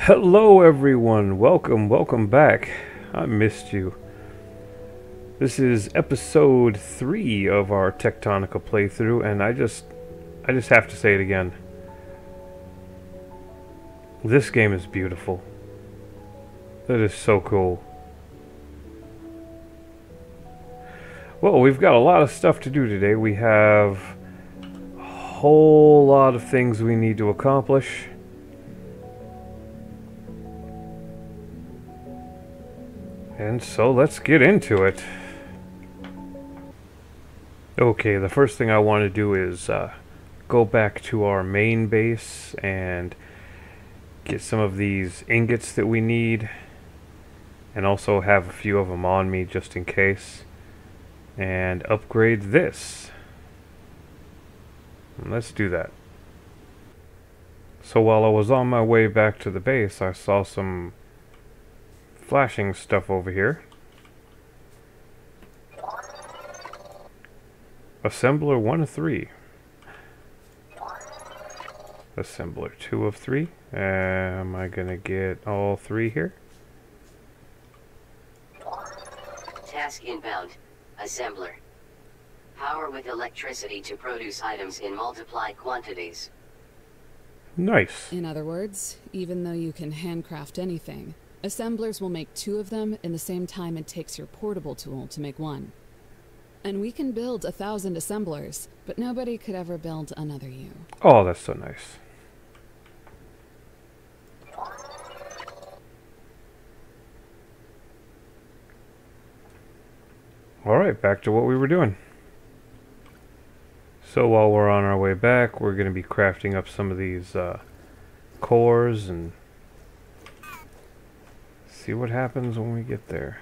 Hello everyone, welcome back. I missed you. This is episode 3 of our Techtonica playthrough, and I just have to say it again. This game is beautiful. That is so cool. Well, we've got a lot of stuff to do today. We have a whole lot of things we need to accomplish. And so let's get into it. Okay, the first thing I want to do is go back to our main base and get some of these ingots that we need, and also have a few of them on me just in case, and upgrade this. And let's do that. So while I was on my way back to the base, I saw some flashing stuff over here. Assembler 1 of 3. Assembler 2 of 3. Am I gonna get all 3 here? Task inbound. Assembler. Power with electricity to produce items in multiplied quantities. Nice. In other words, even though you can handcraft anything, assemblers will make 2 of them in the same time it takes your portable tool to make 1. And we can build 1,000 assemblers, but nobody could ever build another you. Oh, that's so nice. Alright, back to what we were doing. So while we're on our way back, we're going to be crafting up some of these cores and see what happens when we get there.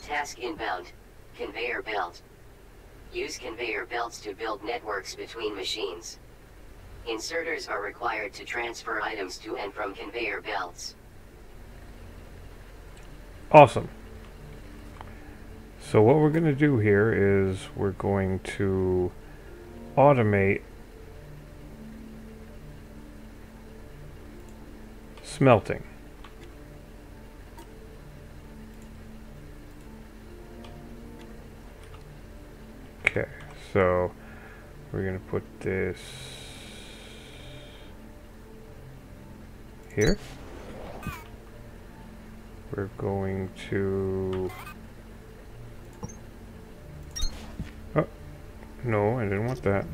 Task inbound. Conveyor belt. Use conveyor belts to build networks between machines. Inserters are required to transfer items to and from conveyor belts. Awesome. So what we're going to do here is we're going to automate smelting. Okay, so we're going to put this here. We're going to... Oh, no, I didn't want that.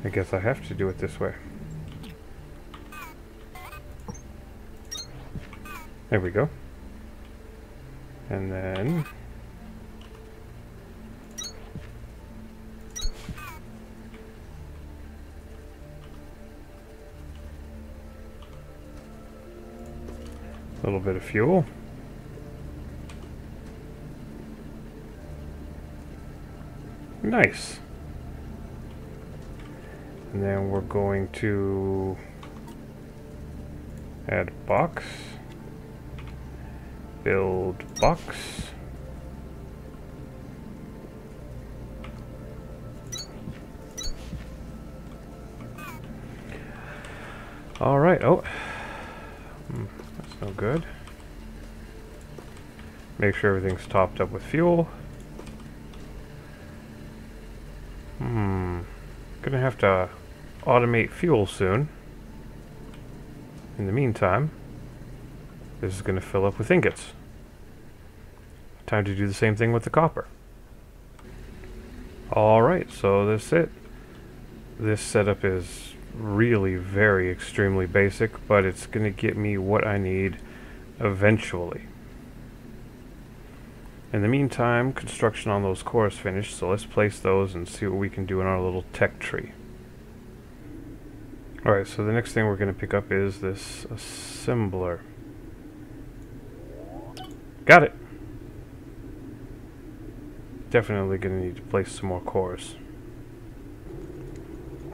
I guess I have to do it this way. There we go. And then a little bit of fuel. Nice. And then we're going to add box. Build box. Alright, oh. That's no good. Make sure everything's topped up with fuel. Gonna have to automate fuel soon. In the meantime, this is going to fill up with ingots. Time to do the same thing with the copper. Alright, so that's it. This setup is really very extremely basic, but it's going to get me what I need eventually. In the meantime, construction on those cores finished, so let's place those and see what we can do in our little tech tree. Alright, so the next thing we're going to pick up is this assembler. Got it! definitely going to need to place some more cores.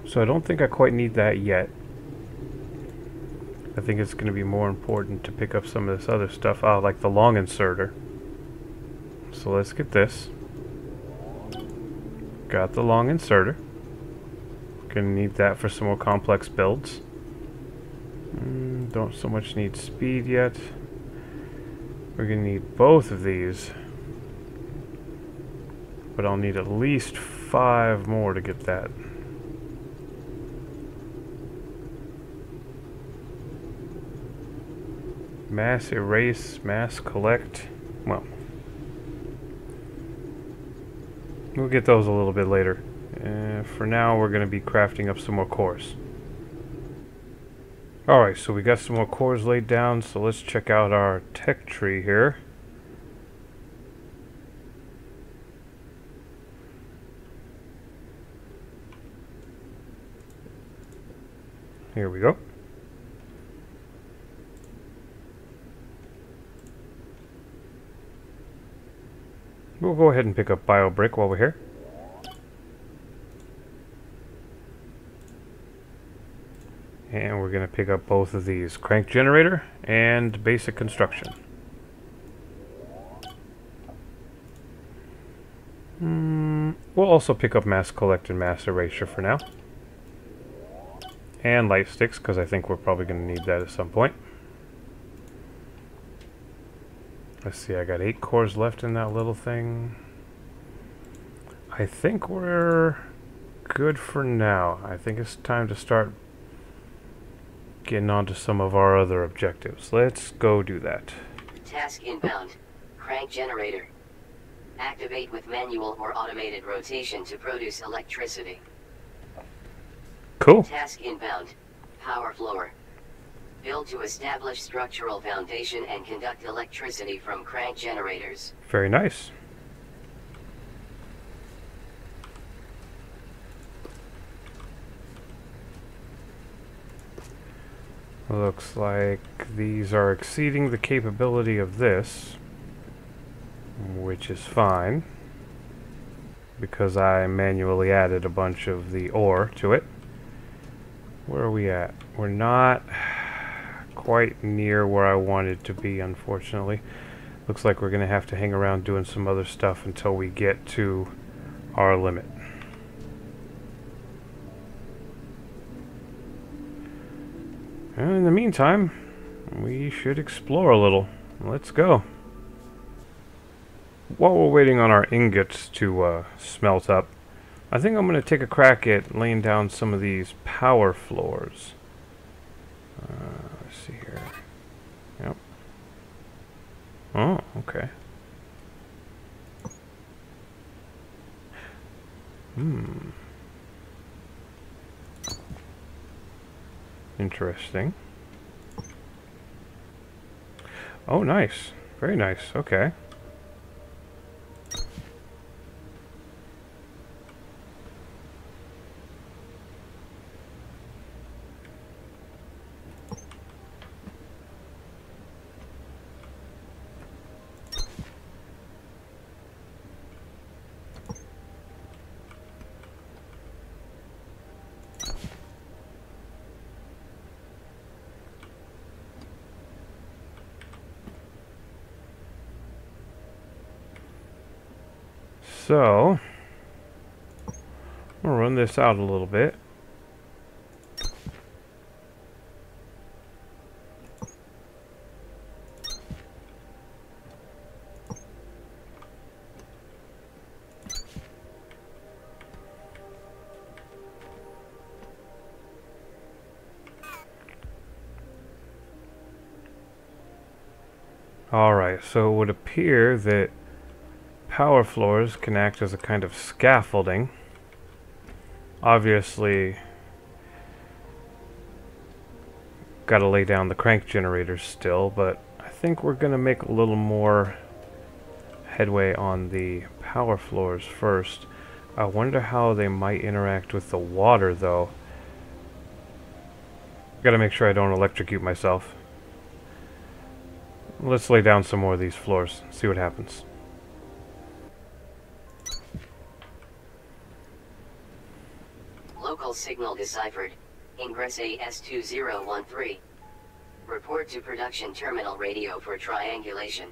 So I don't think I quite need that yet. I think it's going to be more important to pick up some of this other stuff, like the long inserter. So let's get this. Got the long inserter. Gonna need that for some more complex builds. Don't so much need speed yet. We're gonna need both of these. But I'll need at least 5 more to get that. Mass erase, mass collect. Well, we'll get those a little bit later. For now, we're going to be crafting up some more cores. Alright, so we got some more cores laid down, so let's check out our tech tree here. Here we go. We'll go ahead and pick up bio brick while we're here. And we're going to pick up both of these, crank generator and basic construction. We'll also pick up mass collect and mass erasure for now. And light sticks, because I think we're probably going to need that at some point. Let's see, I got 8 cores left in that little thing. I think we're good for now. I think it's time to start getting on to some of our other objectives. Let's go do that. Task inbound. Crank generator. Activate with manual or automated rotation to produce electricity. Cool. Task inbound. Power floor. Build to establish structural foundation and conduct electricity from crank generators. Very nice. Looks like these are exceeding the capability of this, which is fine, because I manually added a bunch of the ore to it. Where are we at? We're not quite near where I wanted to be, unfortunately. Looks like we're going to have to hang around doing some other stuff until we get to our limit. And in the meantime, we should explore a little. Let's go. While we're waiting on our ingots to smelt up, I think I'm going to take a crack at laying down some of these power floors. Let's see here. Yep. Oh, okay. Interesting. Oh, nice. Very nice. Okay. So, we'll run this out a little bit. Alright, so it would appear that power floors can act as a kind of scaffolding. Obviously, gotta lay down the crank generators still, but I think we're gonna make a little more headway on the power floors first. I wonder how they might interact with the water, though. Gotta make sure I don't electrocute myself. Let's lay down some more of these floors, see what happens. Electrical signal deciphered. Ingress AS2013. Report to production terminal radio for triangulation.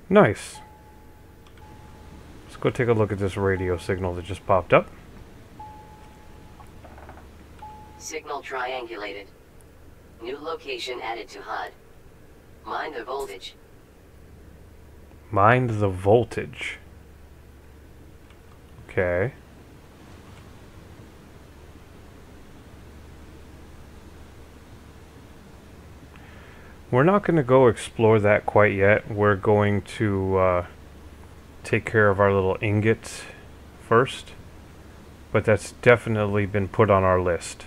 Nice. Let's go take a look at this radio signal that just popped up. Signal triangulated. New location added to HUD. Mind the voltage. Mind the voltage. Okay. We're not going to go explore that quite yet. We're going to take care of our little ingots first. But that's definitely been put on our list.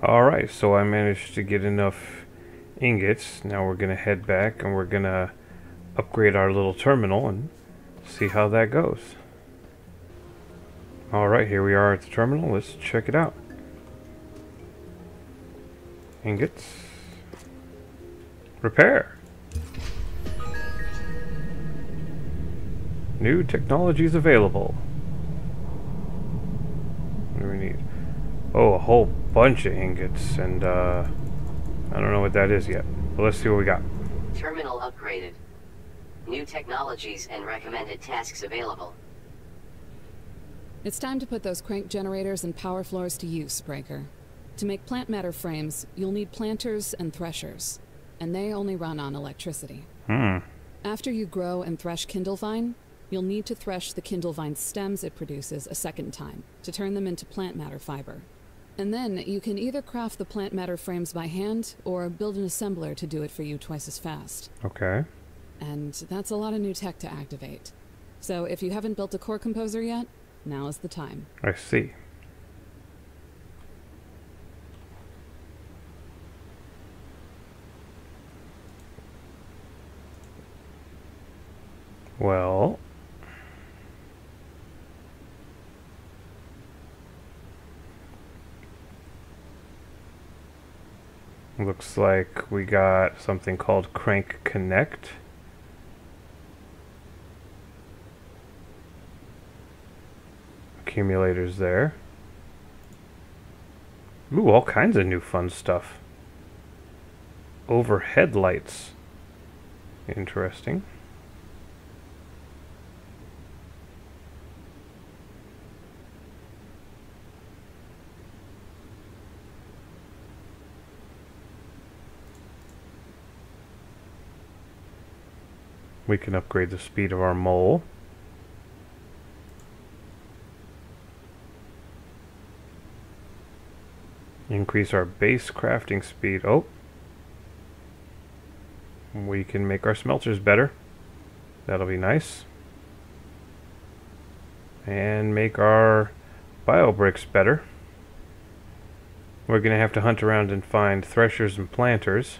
Alright, so I managed to get enough ingots. Now we're going to head back and we're going to upgrade our little terminal and see how that goes. Alright, here we are at the terminal. Let's check it out. Ingots. Repair. New technologies available. What do we need? Oh, a whole bunch of ingots, and I don't know what that is yet. But let's see what we got. Terminal upgraded. New technologies and recommended tasks available. It's time to put those crank generators and power floors to use, Breaker. To make plant matter frames, you'll need planters and threshers, and they only run on electricity. After you grow and thresh Kindlevine, you'll need to thresh the Kindlevine stems it produces a second time to turn them into plant matter fiber. And then you can either craft the plant matter frames by hand or build an assembler to do it for you twice as fast. Okay. And that's a lot of new tech to activate. So if you haven't built a core composer yet, now is the time. I see. Well, looks like we got something called Crank Connect. Accumulators there. Ooh, all kinds of new fun stuff. Overhead lights. Interesting. We can upgrade the speed of our mole. Increase our base crafting speed. Oh. We can make our smelters better. That'll be nice. And make our bio bricks better. We're going to have to hunt around and find threshers and planters.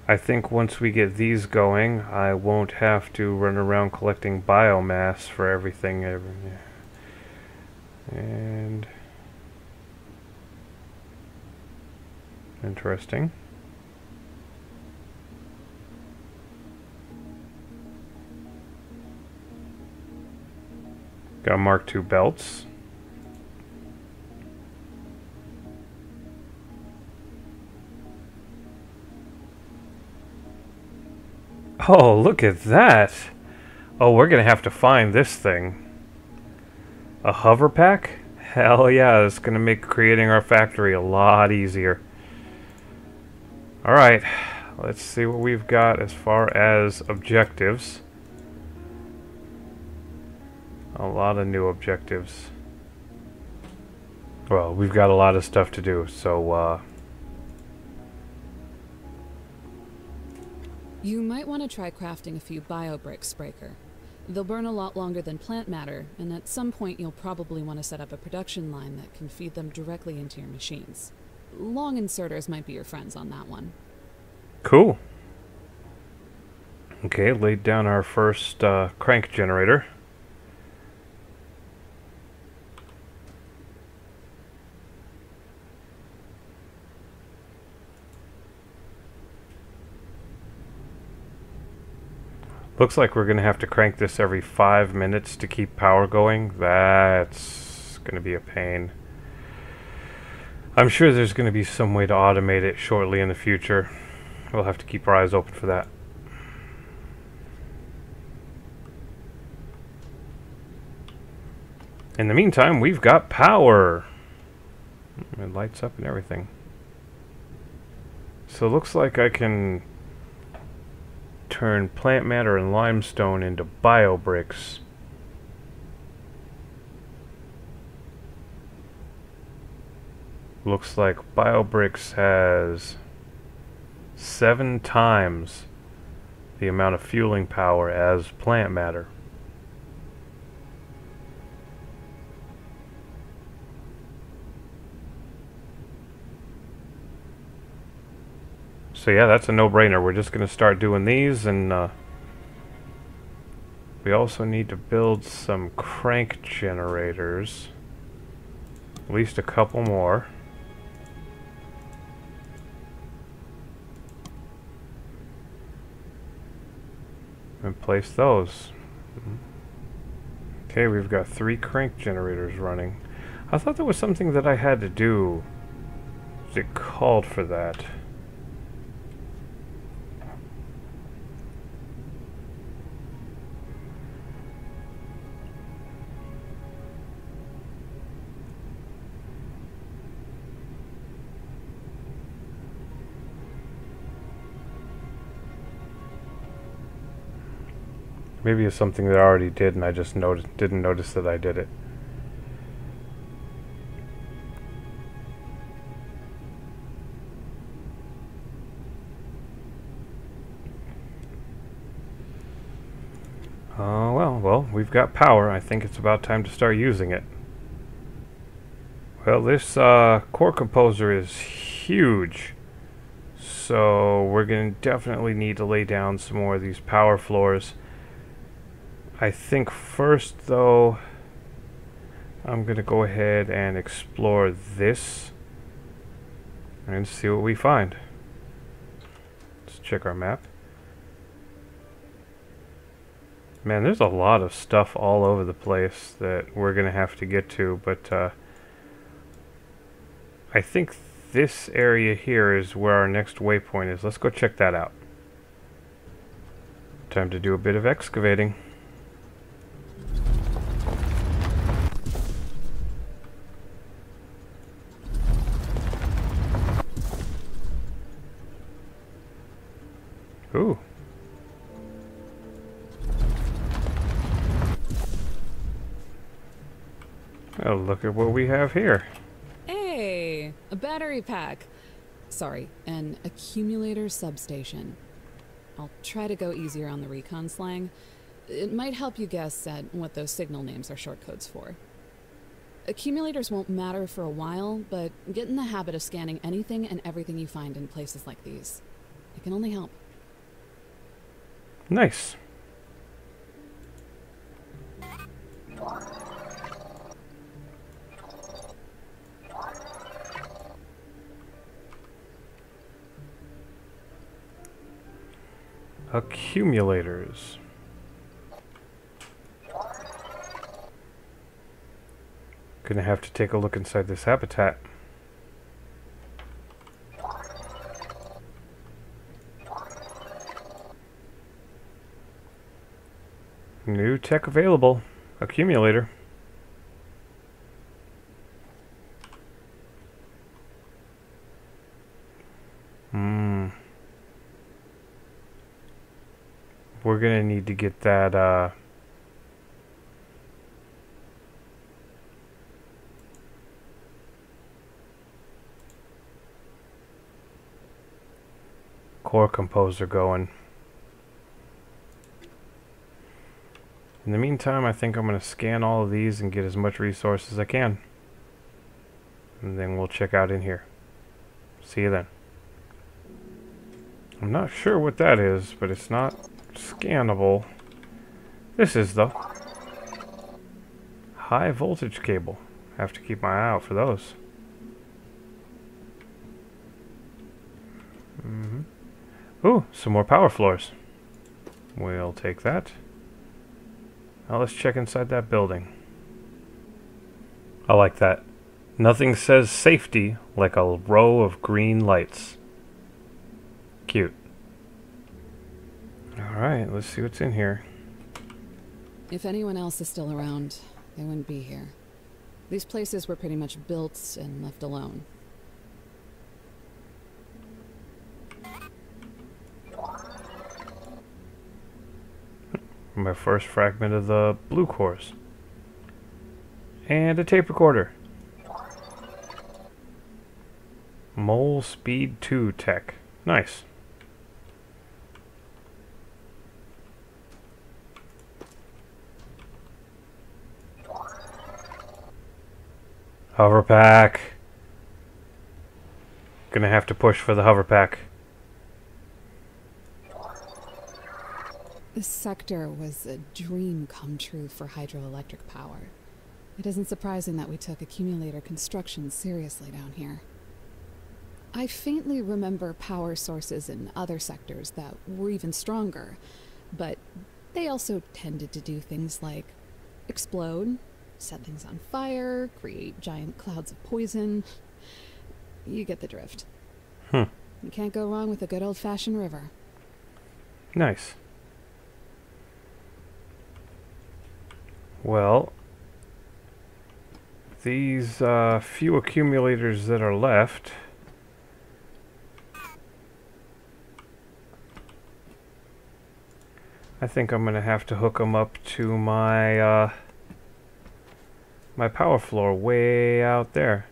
I think once we get these going, I won't have to run around collecting biomass for everything. And interesting. Got Mark II belts. Oh, look at that! Oh, we're gonna have to find this thing. A hover pack? Hell yeah, it's gonna make creating our factory a lot easier. Alright, let's see what we've got as far as objectives. A lot of new objectives. Well, we've got a lot of stuff to do, so You might want to try crafting a few bio bricks, Breaker. They'll burn a lot longer than plant matter, and at some point you'll probably want to set up a production line that can feed them directly into your machines. Long inserters might be your friends on that one. cool. Okay, laid down our first crank generator. Looks like we're going to have to crank this every 5 minutes to keep power going. That's going to be a pain. I'm sure there's going to be some way to automate it shortly in the future. We'll have to keep our eyes open for that. In the meantime, we've got power. It lights up and everything. So it looks like I can turn plant matter and limestone into biobricks. Looks like biobricks has 7 times the amount of fueling power as plant matter. So yeah, that's a no-brainer. We're just going to start doing these, and we also need to build some crank generators. At least a couple more. And place those. Okay, we've got 3 crank generators running. I thought there was something that I had to do. It called for that. Maybe it's something that I already did and I just didn't notice that I did it. Well, we've got power. I think it's about time to start using it. Well, this core composer is huge. So we're going to definitely need to lay down some more of these power floors. I think first, though, I'm going to go ahead and explore this and see what we find. Let's check our map. Man, there's a lot of stuff all over the place that we're going to have to get to, but I think this area here is where our next waypoint is. Let's go check that out. Time to do a bit of excavating. Ooh. Oh, look at what we have here. Hey, a battery pack. Sorry, an accumulator substation. I'll try to go easier on the recon slang. It might help you guess at what those signal names are short codes for. Accumulators won't matter for a while, but get in the habit of scanning anything and everything you find in places like these. It can only help. Nice. Accumulators. Gonna have to take a look inside this habitat. New tech available. Accumulator. We're gonna need to get that core composer going. In the meantime, I think I'm going to scan all of these and get as much resource as I can. And then we'll check out in here. See you then. I'm not sure what that is, but it's not scannable. This is, though. High voltage cable. Have to keep my eye out for those. Ooh, some more power floors. We'll take that. Now let's check inside that building. I like that. Nothing says safety like a row of green lights. Cute. Alright, let's see what's in here. If anyone else is still around, they wouldn't be here. These places were pretty much built and left alone. My first fragment of the blue cores. And a tape recorder. Mole Speed 2 tech. Nice. Hover pack. Gonna have to push for the hover pack. This sector was a dream come true for hydroelectric power. It isn't surprising that we took accumulator construction seriously down here. I faintly remember power sources in other sectors that were even stronger, but they also tended to do things like explode, set things on fire, create giant clouds of poison. You get the drift. You can't go wrong with a good old-fashioned river. Nice. Well, these few accumulators that are left, I think I'm gonna have to hook them up to my my power floor way out there.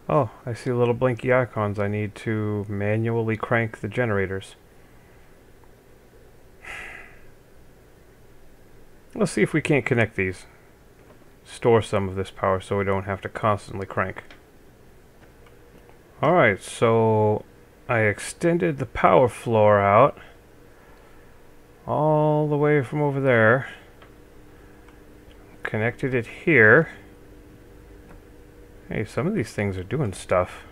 Oh, I see little blinky icons. I need to manually crank the generators. Let's see if we can't connect these. Store some of this power so we don't have to constantly crank. Alright, so I extended the power floor out all the way from over there. Connected it here. Hey, some of these things are doing stuff.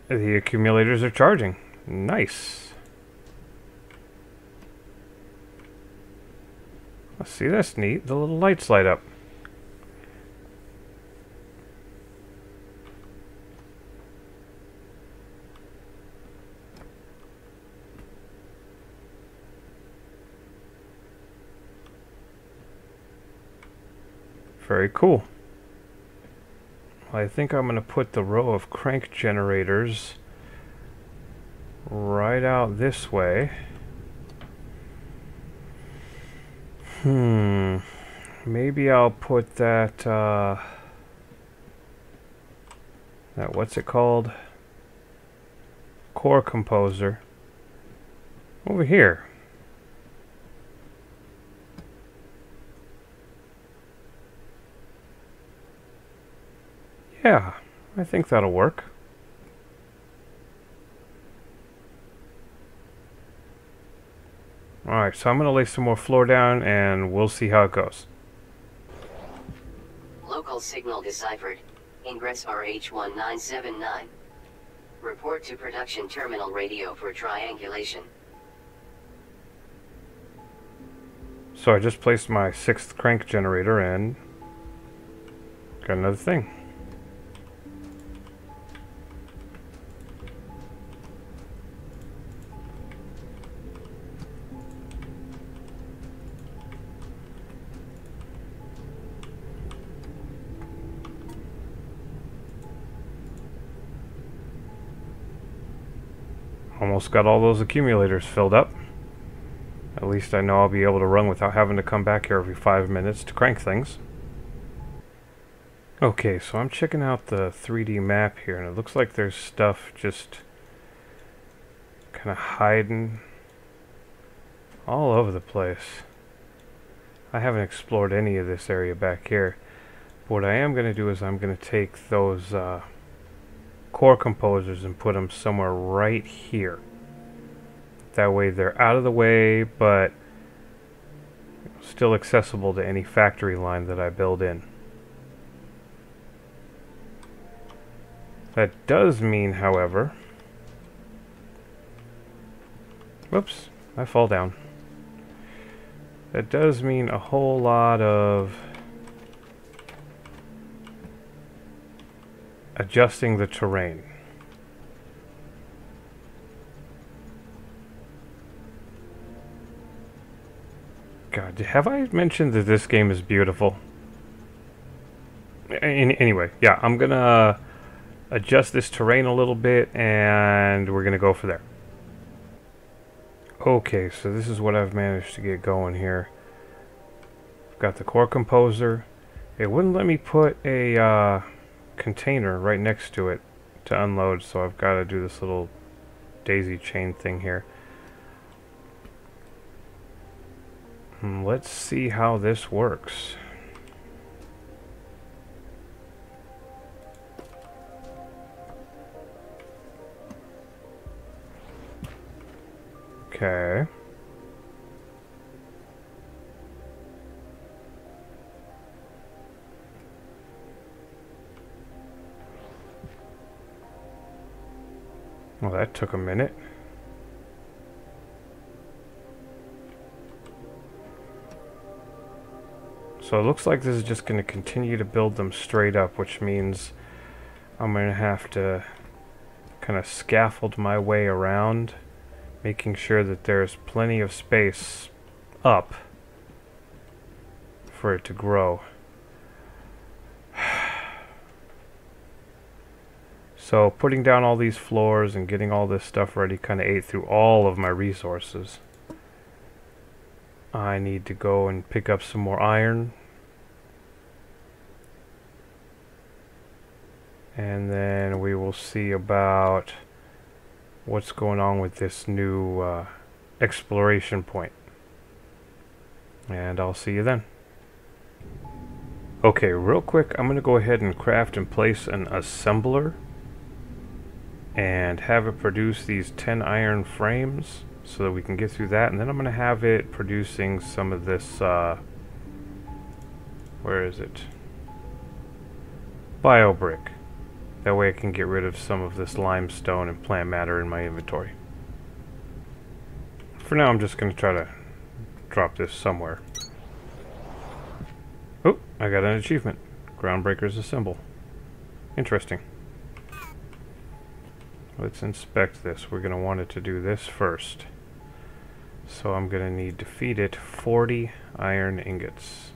The accumulators are charging. Nice. Let's see, that's neat. The little lights light up. Very cool. I think I'm going to put the row of crank generators right out this way. Maybe I'll put that, what's it called? Core composer over here. Yeah, I think that'll work. Alright, so I'm going to lay some more floor down and we'll see how it goes. Local signal deciphered. Ingress RH1979. Report to production terminal radio for triangulation. So I just placed my 6th crank generator and got another thing. Almost got all those accumulators filled up. At least I know I'll be able to run without having to come back here every 5 minutes to crank things. Okay, so I'm checking out the 3D map here, and it looks like there's stuff just kind of hiding all over the place. I haven't explored any of this area back here. But what I am going to do is I'm going to take those core composers and put them somewhere right here. That way they're out of the way, but still accessible to any factory line that I build in. That does mean, however, Whoops, I fall down. That does mean a whole lot of adjusting the terrain. God, have I mentioned that this game is beautiful? Anyway, yeah, I'm gonna adjust this terrain a little bit and we're gonna go for there. Okay, so this is what I've managed to get going here. I've got the core composer. It wouldn't let me put a container right next to it to unload, so I've got to do this little daisy chain thing here. Let's see how this works. Okay. Well, that took a minute. So it looks like this is just going to continue to build them straight up, which means I'm going to have to kind of scaffold my way around, making sure that there's plenty of space up for it to grow. So putting down all these floors and getting all this stuff ready kind of ate through all of my resources. I need to go and pick up some more iron. And then we will see about what's going on with this new exploration point. And I'll see you then. Okay, real quick, I'm going to go ahead and craft and place an assembler and have it produce these 10 iron frames so that we can get through that, and then I'm going to have it producing some of this where is it? Bio brick. That way I can get rid of some of this limestone and plant matter in my inventory. For now I'm just going to try to drop this somewhere. Oh, I got an achievement. Groundbreakers assemble. Interesting. Let's inspect this. We're going to want it to do this first. So I'm going to need to feed it 40 iron ingots.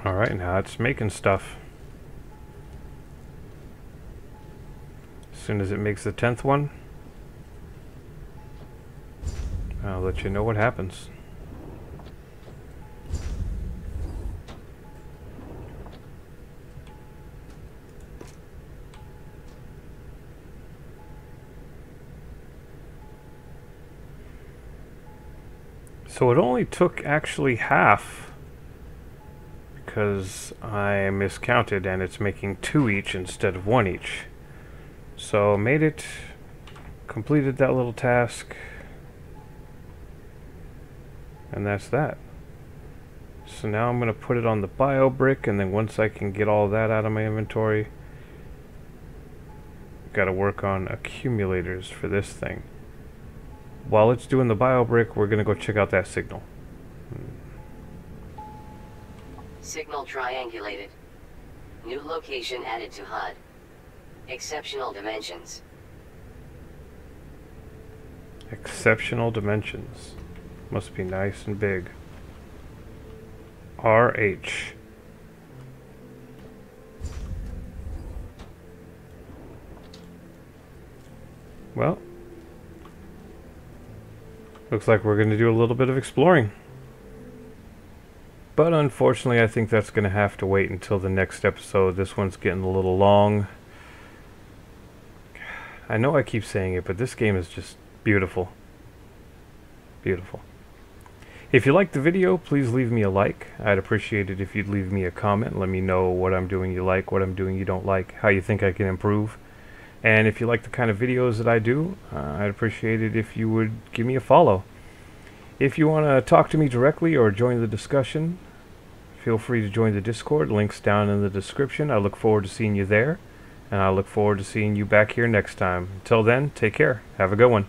Alright, now it's making stuff. As soon as it makes the 10th one, I'll let you know what happens. So it only took actually half, because I miscounted and it's making 2 each instead of 1 each. So made it, completed that little task, and that's that. So now I'm going to put it on the bio brick, and then once I can get all that out of my inventory, got to work on accumulators for this thing. While it's doing the bio brick, we're going to go check out that signal. Signal triangulated. New location added to HUD. Exceptional dimensions. Exceptional dimensions. Must be nice and big. RH. Well, looks like we're going to do a little bit of exploring. But unfortunately, I think that's going to have to wait until the next episode. This one's getting a little long. I know I keep saying it, but this game is just beautiful. Beautiful. If you liked the video, please leave me a like. I'd appreciate it if you'd leave me a comment. Let me know what I'm doing you like, what I'm doing you don't like, how you think I can improve. And if you like the kind of videos that I do, I'd appreciate it if you would give me a follow. If you want to talk to me directly or join the discussion, feel free to join the Discord. Links down in the description. I look forward to seeing you there, and I look forward to seeing you back here next time. Until then, take care. Have a good one.